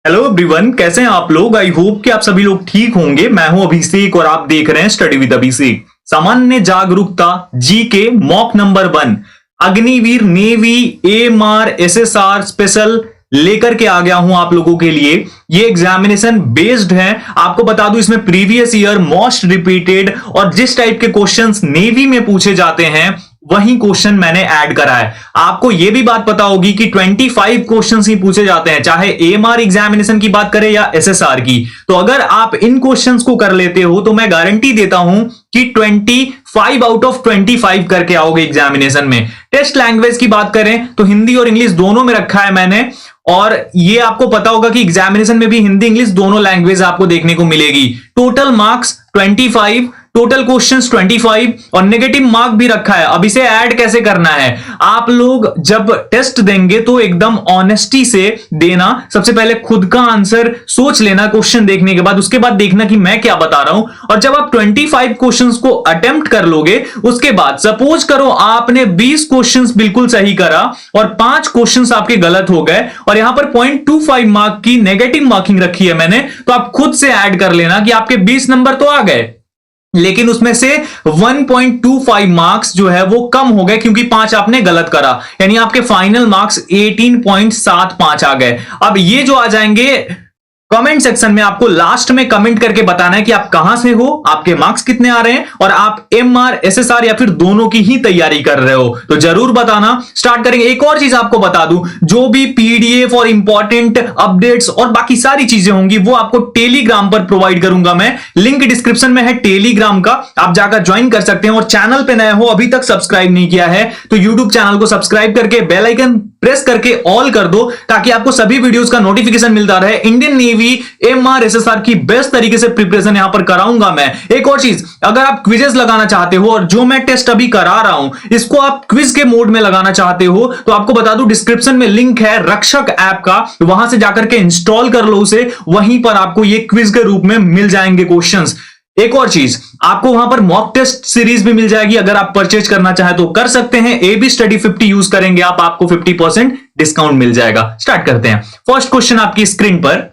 Hello everyone, कैसे हैं आप लोग। आई होप कि आप सभी लोग ठीक होंगे। मैं हूं अभिषेक और आप देख रहे हैं स्टडी विद अभिषेक। सामान्य जागरूकता GK mock number 1 Agniveer navy AMR SSR special लेकर के आ गया हूं आप लोगों के लिए। ये एग्जामिनेशन बेस्ड है। आपको बता दूं इसमें प्रीवियस ईयर मोस्ट रिपीटेड और जिस टाइप के क्वेश्चंस नेवी में पूछे जाते हैं वही क्वेश्चन मैंने ऐड करा है। आपको यह भी बात पता होगी कि 25 क्वेश्चंस ही पूछे जाते हैं, चाहे एएमआर एग्जामिनेशन की बात करें या एसएसआर की। तो अगर आप इन क्वेश्चंस को कर लेते हो तो मैं गारंटी देता हूं कि 25 आउट ऑफ 25 करके आओगे एग्जामिनेशन में। टेस्ट लैंग्वेज की बात करें तो हिंदी और इंग्लिश दोनों में रखा है मैंने, और ये आपको पता होगा कि एग्जामिनेशन में भी हिंदी इंग्लिश दोनों लैंग्वेज आपको देखने को मिलेगी। टोटल मार्क्स 25, टोटल क्वेश्चंस 25 और नेगेटिव मार्क भी रखा है। अब इसे ऐड कैसे करना है, आप लोग जब टेस्ट देंगे तो एकदम ऑनेस्टी से देना। सबसे पहले खुद का आंसर सोच लेना क्वेश्चन देखने के बाद, उसके बाद देखना कि मैं क्या बता रहा हूं। और जब आप 25 क्वेश्चंस को अटेम्प्ट कर लोगे, उसके बाद सपोज करो आपने 20 क्वेश्चंस बिल्कुल सही करा और 5 क्वेश्चंस आपके गलत हो गए और यहां पर 0.25 मार्क की नेगेटिव मार्किंग रखी है मैंने, तो आप खुद से ऐड कर लेना कि आपके 20 नंबर तो आ गए, लेकिन उसमें से 1.25 मार्क्स जो है वो कम हो गए क्योंकि 5 आपने गलत करा, यानी आपके फाइनल मार्क्स 18.75 आ गए। अब ये जो आ जाएंगे कमेंट सेक्शन में, आपको लास्ट में कमेंट करके बताना है कि आप कहां से हो, आपके मार्क्स कितने आ रहे हैं और आप एमआर एसएसआर या फिर दोनों की ही तैयारी कर रहे हो, तो जरूर बताना। स्टार्ट करेंगे। एक और चीज आपको बता दूं, जो भी पीडीएफ और इंपॉर्टेंट अपडेट्स और बाकी सारी चीजें होंगी वो आपको टेलीग्राम पर प्रोवाइड करूंगा मैं। लिंक डिस्क्रिप्शन में है टेलीग्राम का, आप जाकर ज्वाइन कर सकते हैं। और चैनल पे नए हो, अभी तक सब्सक्राइब नहीं किया है तो यूट्यूब चैनल को सब्सक्राइब करके बेल आइकन प्रेस करके ऑल कर दो ताकि आपको सभी वीडियोस का नोटिफिकेशन मिलता रहे। इंडियन नेवी एमआर एसएसआर की बेस्ट तरीके से प्रिपरेशन यहां पर कराऊंगा मैं। एक और चीज, अगर आप क्विजेस लगाना चाहते हो और जो मैं टेस्ट अभी करा रहा हूं इसको आप क्विज के मोड में लगाना चाहते हो तो आपको बता दूं डिस्क्रिप्शन में लिंक है रक्षक ऐप का, वहां से जाकर के इंस्टॉल कर लो उसे, वहीं पर आपको ये क्विज के रूप में मिल जाएंगे क्वेश्चंस। एक और चीज, आपको वहां पर मॉक टेस्ट सीरीज भी मिल जाएगी, अगर आप परचेज करना चाहें तो कर सकते हैं। एबी स्टडी 50 यूज करेंगे आपको 50% डिस्काउंट मिल जाएगा। स्टार्ट करते हैं। फर्स्ट क्वेश्चन आपकी स्क्रीन पर,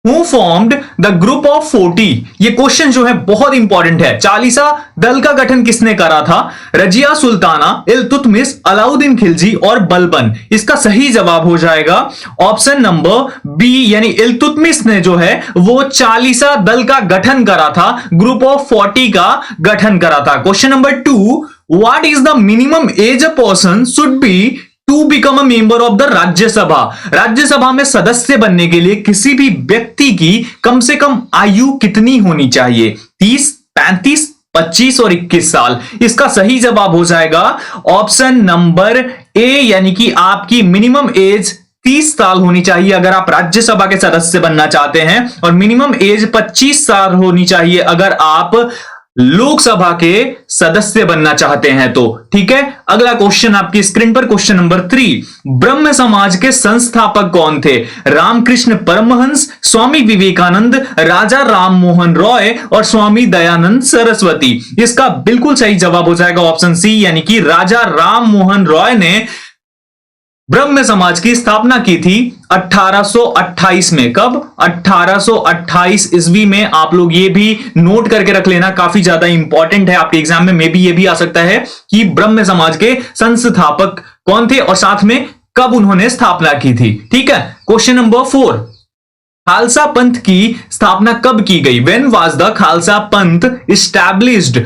Who formed the group of 40? ये क्वेश्चन जो है बहुत इंपॉर्टेंट है। चालीसा दल का गठन किसने करा था? रजिया सुल्ताना, इल्तुतमिश, अलाउद्दीन खिलजी और बलबन। इसका सही जवाब हो जाएगा ऑप्शन नंबर बी, यानी इल्तुतमिश ने जो है वो चालीसा दल का गठन करा था, ग्रुप ऑफ 40 का गठन करा था। Question number 2, what is the minimum age a person should be to become a member of the Rajya Sabha? Rajya Sabha में सदस्य बनने के लिए किसी भी व्यक्ति की कम से कम आयु कितनी होनी चाहिए? 30, 35, 25 और 21 साल। इसका सही जवाब हो जाएगा ऑप्शन नंबर ए, यानी कि आपकी मिनिमम एज 30 साल होनी चाहिए अगर आप राज्यसभा के सदस्य बनना चाहते हैं, और मिनिमम एज 25 साल होनी चाहिए अगर आप लोकसभा के सदस्य बनना चाहते हैं तो। ठीक है, अगला क्वेश्चन आपकी स्क्रीन पर, क्वेश्चन नंबर 3, ब्रह्म समाज के संस्थापक कौन थे? रामकृष्ण परमहंस, स्वामी विवेकानंद, राजा राम मोहन रॉय और स्वामी दयानंद सरस्वती। इसका बिल्कुल सही जवाब हो जाएगा ऑप्शन सी, यानी कि राजा राम मोहन रॉय ने ब्रह्म समाज की स्थापना की थी 1828 में। कब? 1828 ईस्वी में। आप लोग ये भी नोट करके रख लेना, काफी ज्यादा इंपॉर्टेंट है आपके एग्जाम में। भी ये भी आ सकता है कि ब्रह्म समाज के संस्थापक कौन थे और साथ में कब उन्होंने स्थापना की थी। ठीक है, क्वेश्चन नंबर 4, खालसा पंथ की स्थापना कब की गई? व्हेन वाज द खालसा पंथ एस्टैब्लिश्ड?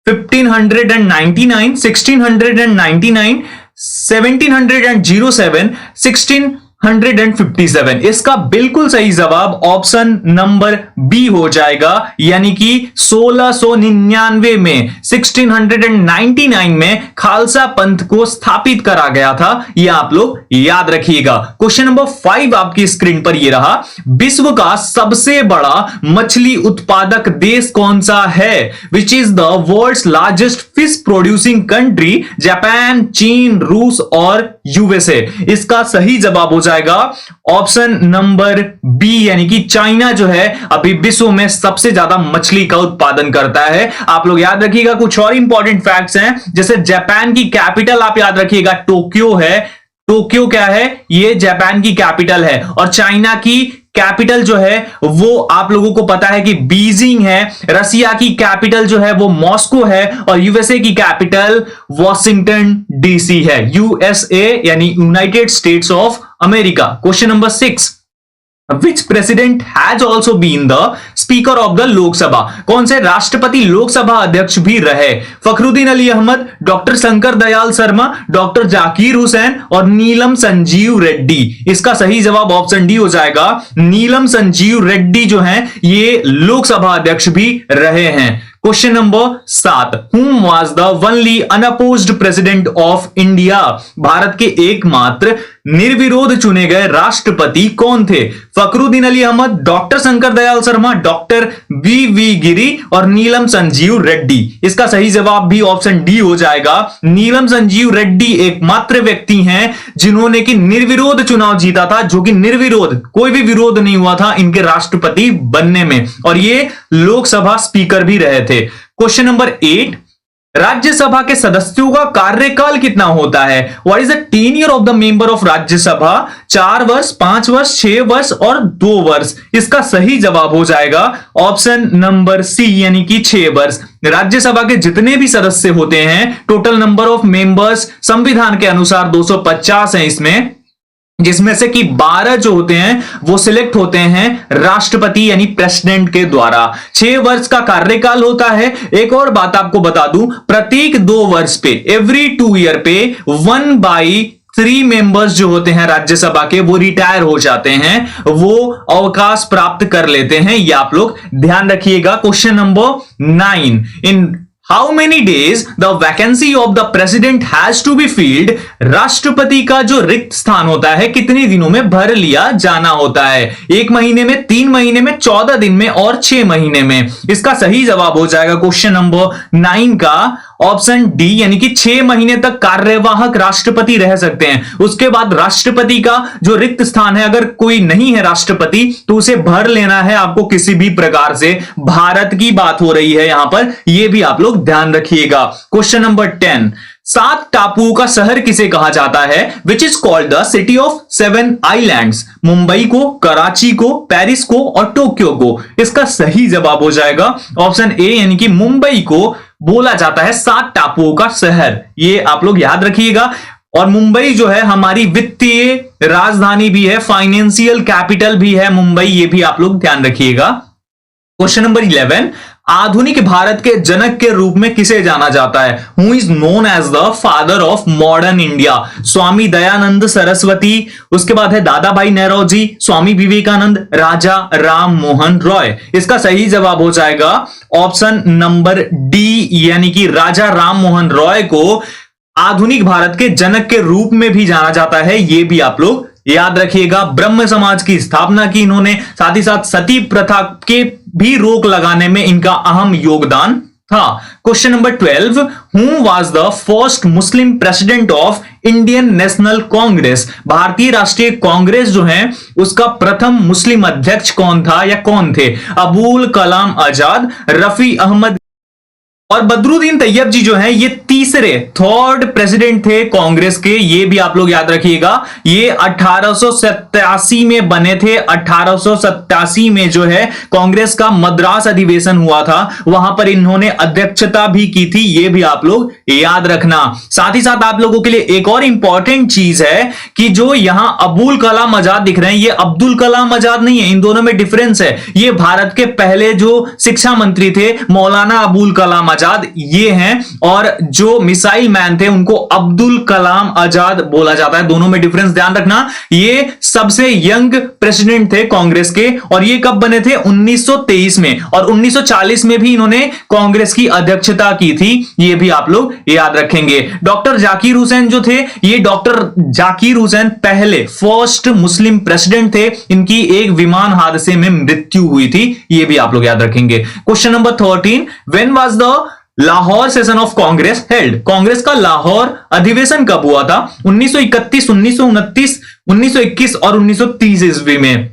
1599, 1699, 1707, 1657। इसका बिल्कुल सही जवाब ऑप्शन नंबर बी हो जाएगा, यानी कि 1699 में, 1699 में खालसा पंथ को स्थापित करा गया था। यह आप लोग याद रखिएगा। क्वेश्चन नंबर 5 आपकी स्क्रीन पर यह रहा, विश्व का सबसे बड़ा मछली उत्पादक देश कौन सा है? Which is the world's largest fish producing country? Japan, चीन, रूस और यूएसए। इसका सही जवाब हो जाएगा ऑप्शन नंबर बी, यानी कि चाइना जो है अभी विश्व में सबसे ज्यादा मछली का उत्पादन करता है। आप लोग याद रखिएगा। कुछ और इंपॉर्टेंट फैक्ट्स हैं, जैसे जापान की कैपिटल आप याद रखिएगा टोक्यो है, टोक्यो क्या है, ये जापान की कैपिटल है, और चाइना की कैपिटल जो है वो आप लोगों को पता है कि बीजिंग है। रसिया की कैपिटल जो है वो मॉस्को है, और यूएसए की कैपिटल वॉशिंगटन डीसी है। यूएसए यानी United states of America. Question number 6, Which president has also been the speaker of the Lok Sabha? कौन से राष्ट्रपति लोकसभा अध्यक्ष भी रहे? फखरुद्दीन अली अहमद, डॉक्टर शंकर दयाल शर्मा, डॉक्टर जाकिर हुसैन और नीलम संजीव रेड्डी। इसका सही जवाब ऑप्शन डी हो जाएगा। नीलम संजीव रेड्डी जो हैं ये लोकसभा अध्यक्ष भी रहे हैं। Question number 7, whom was the only unopposed president of India? Bharat के एकमात्र निर्विरोध चुने गए राष्ट्रपति कौन थे? Fakhruddin Ali Ahmed, doctor Shankar Dayal Sharma, doctor V Giri और नीलम संजीव रेड्डी। इसका सही जवाब भी ऑप्शन डी हो जाएगा। नीलम संजीव रेड्डी एकमात्र व्यक्ति हैं जिन्होंने कि निर्विरोध चुनाव जीता था, जो कि निर्विरोध, कोई भी विरोध नहीं हुआ था इनके राष्ट्रपति बनने में, और ये लोकसभा स्पीकर भी रहे थे। क्वेश्चन नंबर 8, राज्यसभा के सदस्यों का कार्यकाल कितना होता है? What is the tenure of the member of Rajya Sabha? 4 वर्ष, 5 वर्ष, 6 वर्ष और 2 वर्ष। इसका सही जवाब हो जाएगा ऑप्शन नंबर सी यानी कि 6 वर्ष। राज्यसभा के जितने भी सदस्य होते हैं, टोटल नंबर ऑफ मेंबर्स संविधान के अनुसार 250 है इसमें, जिसमें से कि 12 जो होते हैं वो सिलेक्ट होते हैं राष्ट्रपति यानी प्रेसिडेंट के द्वारा। 6 वर्ष का कार्यकाल होता है। एक और बात आपको बता दूं, प्रत्येक 2 वर्ष पे, एवरी 2 ईयर पे 1/3 मेंबर्स जो होते हैं राज्यसभा के वो रिटायर हो जाते हैं, वो अवकाश प्राप्त कर लेते हैं। ये आप लोग ध्यान रखिएगा। Question number 9, in how many days the vacancy of the president has to be filled? राष्ट्रपति का जो रिक्त स्थान होता है कितने दिनों में भर लिया जाना होता है? 1 महीने में, 3 महीने में, 14 दिन में और 6 महीने में। इसका सही जवाब हो जाएगा क्वेश्चन नंबर 9 का ऑप्शन डी यानी कि 6 महीने तक कार्यवाहक राष्ट्रपति रह सकते हैं। उसके बाद राष्ट्रपति का जो रिक्त स्थान है, अगर कोई नहीं है राष्ट्रपति तो उसे भर लेना है आपको किसी भी प्रकार से। भारत की बात हो रही है यहां पर, यह भी आप लोग ध्यान रखिएगा। क्वेश्चन नंबर 10, 7 टापुओं का शहर किसे कहा जाता है? Which is called the city of 7 islands? Mumbai को, कराची को, पेरिस को और टोक्यो को। इसका सही जवाब हो जाएगा ऑप्शन ए यानी कि मुंबई को बोला जाता है 7 टापुओं का शहर। ये आप लोग याद रखिएगा। और मुंबई जो है हमारी वित्तीय राजधानी भी है, फाइनेंशियल कैपिटल भी है मुंबई, ये भी आप लोग ध्यान रखिएगा। क्वेश्चन नंबर 11, आधुनिक भारत के जनक के रूप में किसे जाना जाता है? Who is known as the father of modern India? Swami Dayanand Saraswati, उसके बाद है दादा भाई नौरोजी, स्वामी विवेकानंद, राजा राम मोहन रॉय। इसका सही जवाब हो जाएगा ऑप्शन नंबर डी यानी कि राजा राम मोहन रॉय को आधुनिक भारत के जनक के रूप में भी जाना जाता है। यह भी आप लोग याद रखिएगा। ब्रह्म समाज की स्थापना की इन्होंने, साथ ही साथ सती प्रथा के भी रोक लगाने में इनका अहम योगदान था। Question number 12, who was the first Muslim president of Indian national Congress? भारतीय राष्ट्रीय कांग्रेस जो है उसका प्रथम मुस्लिम अध्यक्ष कौन था या कौन थे? अबुल कलाम आजाद, रफी अहमद और बदरुद्दीन तैयब जी जो हैं ये तीसरे, 3rd प्रेसिडेंट थे कांग्रेस के। ये भी आप लोग याद रखिएगा। ये 1887 में बने थे। 1887 में जो है कांग्रेस का मद्रास अधिवेशन हुआ था, वहां पर इन्होंने अध्यक्षता भी की थी। ये भी आप लोग याद रखना। साथ ही साथ आप लोगों के लिए एक और इंपॉर्टेंट चीज है कि जो यहां अबुल कलाम आजाद दिख रहे हैं, ये अब्दुल कलाम आजाद नहीं है, इन दोनों में डिफरेंस है। ये भारत के पहले जो शिक्षा मंत्री थे मौलाना अबुल कलाम आजाद ये हैं, और जो मिसाइल मैन थे उनको अब्दुल कलाम आजाद बोला जाता है। दोनों में डिफरेंस ध्यान रखना। ये सबसे यंग प्रेसिडेंट थे कांग्रेस के, और ये कब बने थे? 1923 में, और 1940 में भी इन्होंने कांग्रेस की अध्यक्षता की थी। ये भी आप लोग याद रखेंगे। डॉक्टर जाकिर हुसैन जो थे, ये डॉक्टर जाकिर हुसैन पहले फर्स्ट मुस्लिम प्रेसिडेंट थे। इनकी एक विमान हादसे में मृत्यु हुई थी। ये भी आप लोग याद रखेंगे। Question number 13, when was the Lahore session of Congress held? Congress का लाहौर अधिवेशन कब हुआ था? 1931, 1929, 1921 और 1930 ईस्वी में।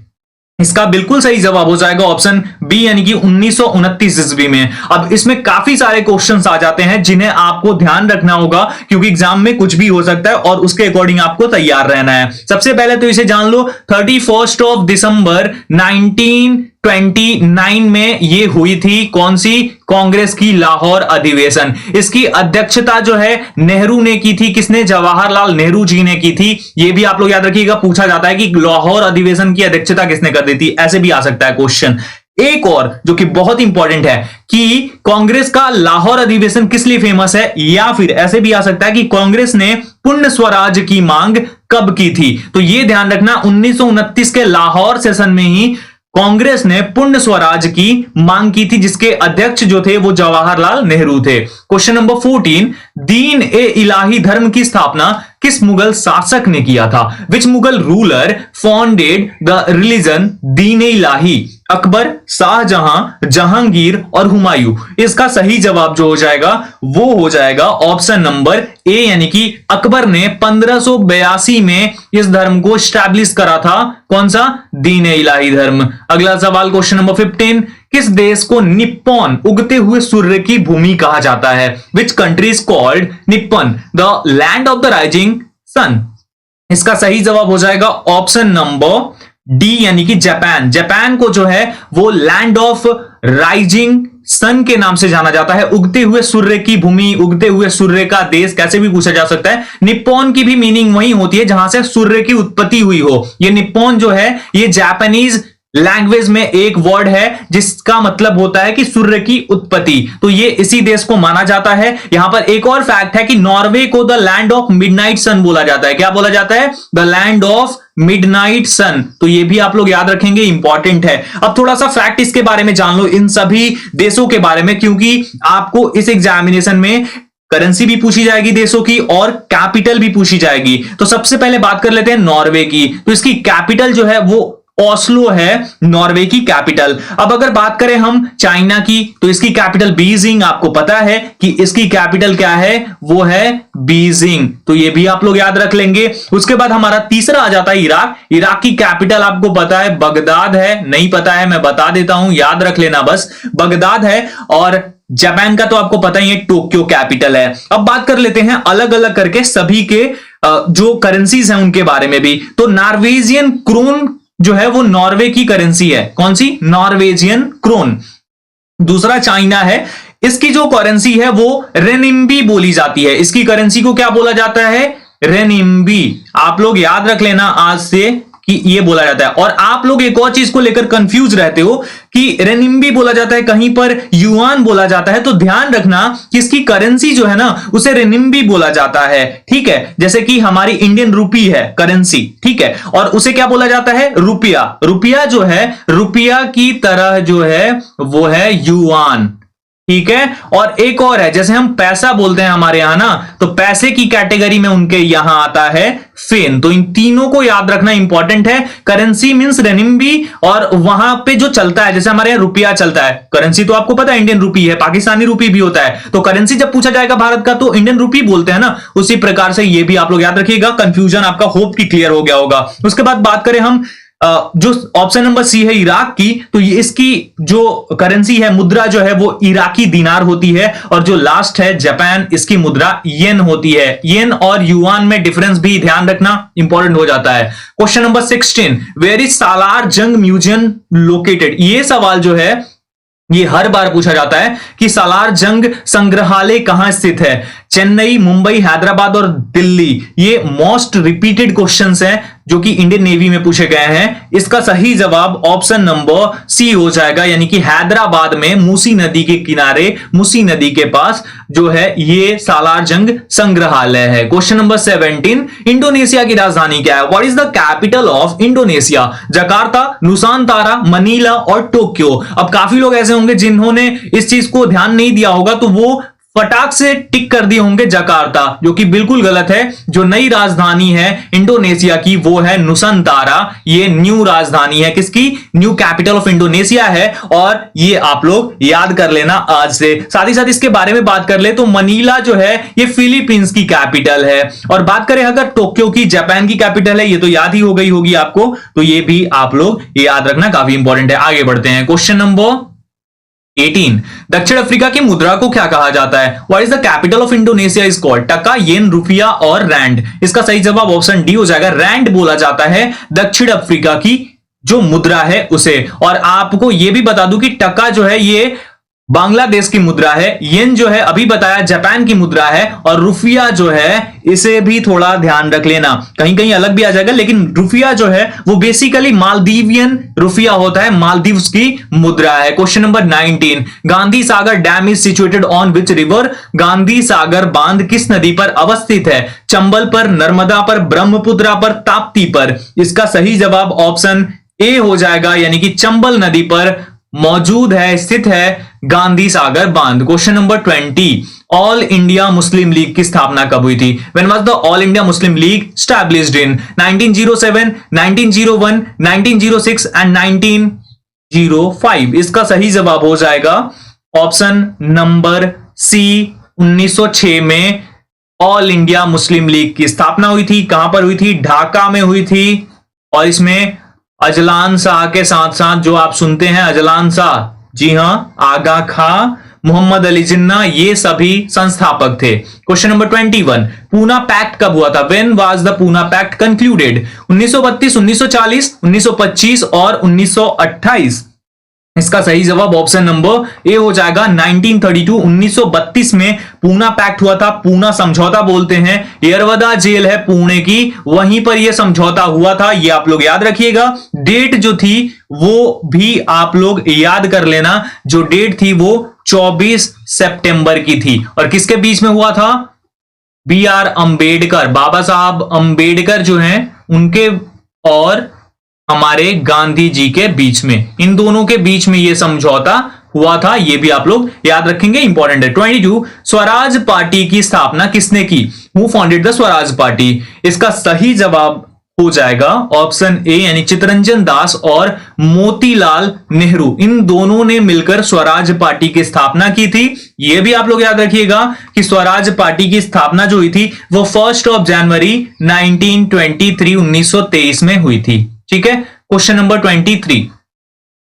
इसका बिल्कुल सही जवाब हो जाएगा ऑप्शन बी यानी कि 1929 ईस्वी में। अब इसमें काफी सारे क्वेश्चंस आ जाते हैं जिन्हें आपको ध्यान रखना होगा क्योंकि एग्जाम में कुछ भी हो सकता है और उसके अकॉर्डिंग आपको तैयार रहना है। सबसे पहले तो इसे जान लो, 31 दिसंबर 1929 में ये हुई थी कौन सी, कांग्रेस की लाहौर अधिवेशन। इसकी अध्यक्षता जो है नेहरू ने की थी। किसने, जवाहरलाल नेहरू जी ने की थी। ये भी आप लोग याद रखिएगा, पूछा जाता है कि लाहौर अधिवेशन की अध्यक्षता किसने कर दी थी, ऐसे भी आ सकता है क्वेश्चन। एक और जो कि बहुत इंपॉर्टेंट है कि कांग्रेस का लाहौर अधिवेशन किस लिए फेमस है, या फिर ऐसे भी आ सकता है कि कांग्रेस ने पूर्ण स्वराज की मांग कब की थी। तो यह ध्यान रखना, 1929 के लाहौर सेशन में ही कांग्रेस ने पूर्ण स्वराज की मांग की थी, जिसके अध्यक्ष जो थे वो जवाहरलाल नेहरू थे। क्वेश्चन नंबर 14, दीन ए इलाही धर्म की स्थापना किस मुगल शासक ने किया था? Which Mughal ruler founded the religion Din e इलाही? अकबर, शाहजहां, जहांगीर और हुमायूं। इसका सही जवाब जो हो जाएगा वो हो जाएगा ऑप्शन नंबर ए यानी कि अकबर ने 1582 में इस धर्म को स्टैब्लिश करा था। कौन सा, दीन ए इलाही धर्म। अगला सवाल क्वेश्चन नंबर 15, किस देश को निप्पॉन उगते हुए सूर्य की भूमि कहा जाता है? Which country is called Nippon the land of the rising sun? इसका सही जवाब हो जाएगा ऑप्शन नंबर डी यानी कि जापान। जापान को जो है वो लैंड ऑफ राइजिंग सन के नाम से जाना जाता है। उगते हुए सूर्य की भूमि, उगते हुए सूर्य का देश, कैसे भी पूछा जा सकता है। निप्पॉन की भी मीनिंग वही होती है जहां से सूर्य की उत्पत्ति हुई हो। ये निप्पॉन जो है ये जापानीज लैंग्वेज में एक वर्ड है जिसका मतलब होता है कि सूर्य की उत्पत्ति। तो ये इसी देश को माना जाता है। यहां पर एक और फैक्ट है कि नॉर्वे को द लैंड ऑफ मिडनाइट सन बोला जाता है। क्या बोला जाता है? द लैंड ऑफ मिडनाइट सन। तो ये भी आप लोग याद रखेंगे, इंपॉर्टेंट है। अब थोड़ा सा फैक्ट इसके बारे में जान लो, इन सभी देशों के बारे में, क्योंकि आपको इस एग्जामिनेशन में करेंसी भी पूछी जाएगी देशों की और कैपिटल भी पूछी जाएगी। तो सबसे पहले बात कर लेते हैं नॉर्वे की। तो इसकी कैपिटल जो है वो ओस्लो है, नॉर्वे की कैपिटल। अब अगर बात करें हम चाइना की तो इसकी कैपिटल बीजिंग। आपको पता है कि इसकी कैपिटल क्या है, वो है बीजिंग। तो ये भी आप लोग याद रख लेंगे। उसके बाद हमारा तीसरा आ जाता है इराक। इराक की कैपिटल आपको पता है बगदाद है, नहीं पता है मैं बता देता हूं, याद रख लेना बस, बगदाद है। और जापान का तो आपको पता ही है, टोक्यो कैपिटल है। अब बात कर लेते हैं अलग अलग करके सभी के जो करेंसीज हैं उनके बारे में भी। तो नॉर्वेजियन क्रोन जो है वो नॉर्वे की करेंसी है। कौन सी? Norwegian krone. दूसरा चाइना है, इसकी जो करेंसी है वो रेनिम्बी बोली जाती है। इसकी करेंसी को क्या बोला जाता है? रेनिम्बी। आप लोग याद रख लेना आज से कि ये बोला जाता है। और आप लोग एक और चीज को लेकर कंफ्यूज रहते हो कि रेनिम्बी बोला जाता है, कहीं पर युआन बोला जाता है। तो ध्यान रखना कि इसकी करेंसी जो है ना उसे रेनिम्बी बोला जाता है, ठीक है। जैसे कि हमारी इंडियन रूपी है करेंसी, ठीक है, और उसे क्या बोला जाता है? रुपया। रुपया जो है रुपया की तरह जो है वो है युआन, ठीक है। और एक और है, जैसे हम पैसा बोलते हैं हमारे यहां ना, तो पैसे की कैटेगरी में उनके यहां आता है फेन। तो इन तीनों को याद रखना इंपॉर्टेंट है। करेंसी मींस रेनिम्बी, और वहां पे जो चलता है, जैसे हमारे यहां रुपया चलता है, करेंसी तो आपको पता है इंडियन रूपी है, पाकिस्तानी रूपी भी होता है। तो करेंसी जब पूछा जाएगा भारत का तो इंडियन रूपी बोलते हैं ना, उसी प्रकार से ये भी आप लोग याद रखिएगा। कंफ्यूजन आपका होप की क्लियर हो गया होगा। उसके बाद बात करें हम जो ऑप्शन नंबर सी है इराक की, तो ये इसकी जो करेंसी है, मुद्रा जो है वो इराकी दिनार होती है। और जो लास्ट है जापान, इसकी मुद्रा येन होती है। येन और युआन में डिफरेंस भी ध्यान रखना इंपॉर्टेंट हो जाता है। क्वेश्चन नंबर 16, वेयर इज सालार जंग म्यूजियम लोकेटेड? ये सवाल जो है ये हर बार पूछा जाता है कि सालार जंग संग्रहालय कहां स्थित है। चेन्नई, मुंबई, हैदराबाद और दिल्ली। ये मोस्ट रिपीटेड क्वेश्चंस हैं जो कि इंडियन नेवी में पूछे गए हैं। इसका सही जवाब ऑप्शन नंबर सी हो जाएगा, यानी कि हैदराबाद में मूसी नदी के किनारे, मूसी नदी के पास जो है ये सालार जंग संग्रहालय है। क्वेश्चन नंबर 17, इंडोनेशिया की राजधानी क्या है? What is the capital of Indonesia? Jakarta, Nusantara, Manila और टोक्यो। अब काफी लोग ऐसे होंगे जिन्होंने इस चीज को ध्यान नहीं दिया होगा, तो वो फटाक से टिक कर दिए होंगे जकार्ता, जो कि बिल्कुल गलत है। जो नई राजधानी है इंडोनेशिया की वो है नुसंतारा। ये न्यू राजधानी है किसकी? न्यू कैपिटल ऑफ इंडोनेशिया है, और ये आप लोग याद कर लेना आज से। साथ ही साथ इसके बारे में बात कर ले तो मनीला जो है ये फिलीपींस की कैपिटल है। और बात करें अगर टोक्यो की, जापान की कैपिटल है, ये तो याद ही हो गई होगी आपको, तो ये भी आप लोग याद रखना, काफी इंपॉर्टेंट है। आगे बढ़ते हैं, क्वेश्चन नंबर 18। दक्षिण अफ्रीका की मुद्रा को क्या कहा जाता है? What is the capital of Indonesia is called? टका, येन, रुपया और रैंड। इसका सही जवाब ऑप्शन डी हो जाएगा। रैंड बोला जाता है दक्षिण अफ्रीका की जो मुद्रा है उसे। और आपको यह भी बता दूं कि टका जो है ये बांग्लादेश की मुद्रा है, येन जो है अभी बताया जापान की मुद्रा है, और रुपया जो है इसे भी थोड़ा ध्यान रख लेना, कहीं कहीं अलग भी आ जाएगा, लेकिन रुपया जो है वो बेसिकली मालदीवियन रुपया होता है, मालदीव्स की मुद्रा है। Question number 19। Gandhi Sagar dam is situated on which river? Gandhi Sagar बांध किस नदी पर अवस्थित है? चंबल पर, नर्मदा पर, ब्रह्मपुत्रा पर, ताप्ती पर। इसका सही जवाब ऑप्शन ए हो जाएगा, यानी कि चंबल नदी पर मौजूद है, स्थित है गांधी सागर बांध। Question number 20। All India Muslim league की स्थापना कब हुई थी? When was the all India Muslim league established in? 1907, 1901, 1906 and 1905। इसका सही जवाब हो जाएगा ऑप्शन नंबर सी, 1906 में ऑल इंडिया मुस्लिम लीग की स्थापना हुई थी। कहां पर हुई थी? ढाका में हुई थी। और इसमें अजलान शाह के साथ साथ जो आप सुनते हैं अजलान शाह, जी हां, आगा खां, मोहम्मद अली जिन्ना, ये सभी संस्थापक थे। Question number 21। पूना पैक्ट कब हुआ था? When was the Poona pact concluded? 1932, 1940, 1925 और 1928। इसका सही जवाब ऑप्शन नंबर ए हो जाएगा 1932। 1932 में पूना पैक्ट हुआ था, पूना समझौता बोलते हैं। यरवदा जेल है पुणे की, वहीं पर यह समझौता हुआ था, ये आप लोग याद रखिएगा। डेट जो थी वो भी आप लोग याद कर लेना, जो डेट थी वो 24 सितंबर की थी। और किसके बीच में हुआ था? बी आर अंबेडकर, बाबा साहब अंबेडकर जो हैं उनके और हमारे गांधी जी के बीच में, इन दोनों के बीच में यह समझौता हुआ था, यह भी आप लोग याद रखेंगे, इंपॉर्टेंट है। 22। स्वराज पार्टी की स्थापना किसने की? Who founded the Swaraj party? इसका सही जवाब हो जाएगा ऑप्शन ए, यानी चित्तरंजन दास और मोतीलाल नेहरू, इन दोनों ने मिलकर स्वराज पार्टी की स्थापना की थी। यह भी आप लोग याद रखिएगा कि स्वराज पार्टी की स्थापना जो हुई थी वो 1 जनवरी 1923, 1923 में हुई थी। ठीक है। Question number 23।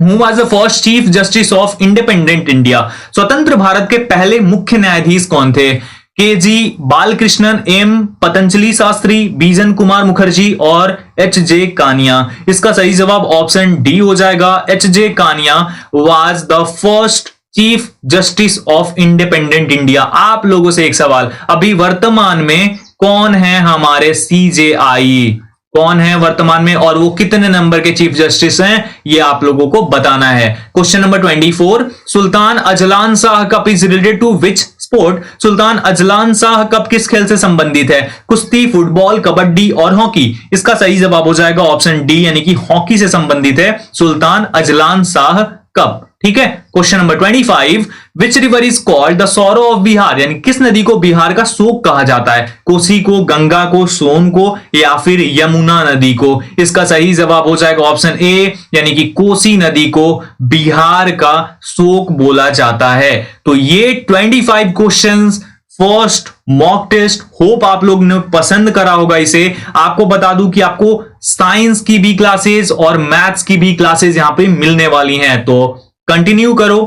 Who was the first chief justice of independent India? स्वतंत्र भारत के पहले मुख्य न्यायाधीश कौन थे? के जी बालकृष्णन, एम पतंजलि शास्त्री, बीजन कुमार मुखर्जी और एच जे कानिया। इसका सही जवाब ऑप्शन डी हो जाएगा। H J Kania was the first chief justice of independent India. आप लोगों से एक सवाल, अभी वर्तमान में कौन है हमारे सीजेआई? कौन है वर्तमान में और वो कितने नंबर के चीफ जस्टिस हैं, ये आप लोगों को बताना है। Question number 24। Sultan Azlan Shah cup is related to which sport? Sultan Azlan Shah cup किस खेल से संबंधित है? कुश्ती, फुटबॉल, कबड्डी और हॉकी। इसका सही जवाब हो जाएगा ऑप्शन डी, यानी कि हॉकी से संबंधित है सुल्तान अजलान शाह कप। ठीक है। Question number 25। Which river is called the sorrow of Bihar? यानी किस नदी को बिहार का शोक कहा जाता है? कोसी को, गंगा को, सोन को या फिर यमुना नदी को? इसका सही जवाब हो जाएगा ऑप्शन ए, यानी कि कोसी नदी को बिहार का शोक बोला जाता है। तो ये 25 questions first mock test, hope आप लोग ने पसंद करा होगा इसे। आपको बता दूं कि आपको साइंस की भी क्लासेस और मैथ्स की भी क्लासेस यहां पे मिलने वाली हैं, तो कंटिन्यू करो,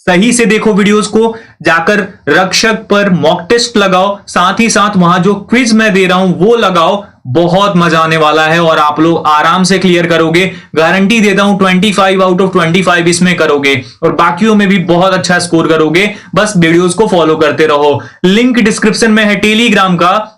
सही से देखो वीडियोस को, जाकर रक्षक पर मॉक टेस्ट लगाओ, साथ ही साथ वहां जो क्विज मैं दे रहा हूं वो लगाओ, बहुत मजा आने वाला है और आप लोग आराम से क्लियर करोगे। गारंटी देता हूं 25 आउट ऑफ 25 इसमें करोगे और बाकियों में भी बहुत अच्छा स्कोर करोगे। बस वीडियोस को फॉलो करते रहो। लिंक डिस्क्रिप्शन में है टेलीग्राम का,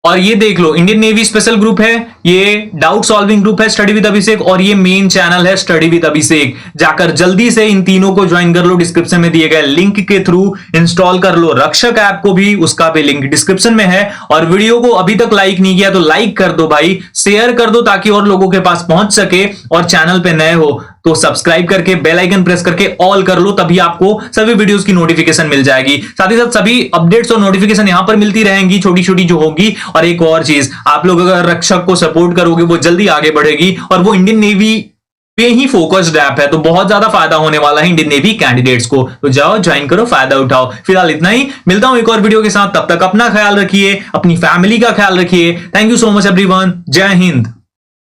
और ये देख लो इंडियन नेवी स्पेशल ग्रुप है, ये डाउट सॉल्विंग ग्रुप है स्टडी विद अभिषेक, और ये मेन चैनल है स्टडी विद अभिषेक। जाकर जल्दी से इन तीनों को ज्वाइन कर लो, डिस्क्रिप्शन में दिए गए लिंक के थ्रू इंस्टॉल कर लो रक्षक ऐप को भी, उसका भी लिंक डिस्क्रिप्शन में है। और वीडियो को अभी तक लाइक नहीं किया तो लाइक कर दो भाई, शेयर कर दो ताकि और लोगों के पास पहुंच सके, और चैनल पे नए हो तो सब्सक्राइब करके बेल आइकन प्रेस करके ऑल कर लो, तभी आपको सभी वीडियोस की नोटिफिकेशन मिल जाएगी। साथ ही साथ सभी अपडेट्स और नोटिफिकेशन यहां पर मिलती रहेंगी, छोटी छोटी जो होगी। और एक और चीज, आप लोग अगर रक्षक को सपोर्ट करोगे वो जल्दी आगे बढ़ेगी, और वो इंडियन नेवी पे ही फोकस्ड ऐप है, तो बहुत ज्यादा फायदा होने वाला है इंडियन नेवी कैंडिडेट्स को। तो जाओ ज्वाइन करो, फायदा उठाओ। फिलहाल इतना ही, मिलता हूं एक और वीडियो के साथ। तब तक अपना ख्याल रखिए, अपनी फैमिली का ख्याल रखिए। Thank you so much everyone. जय हिंद।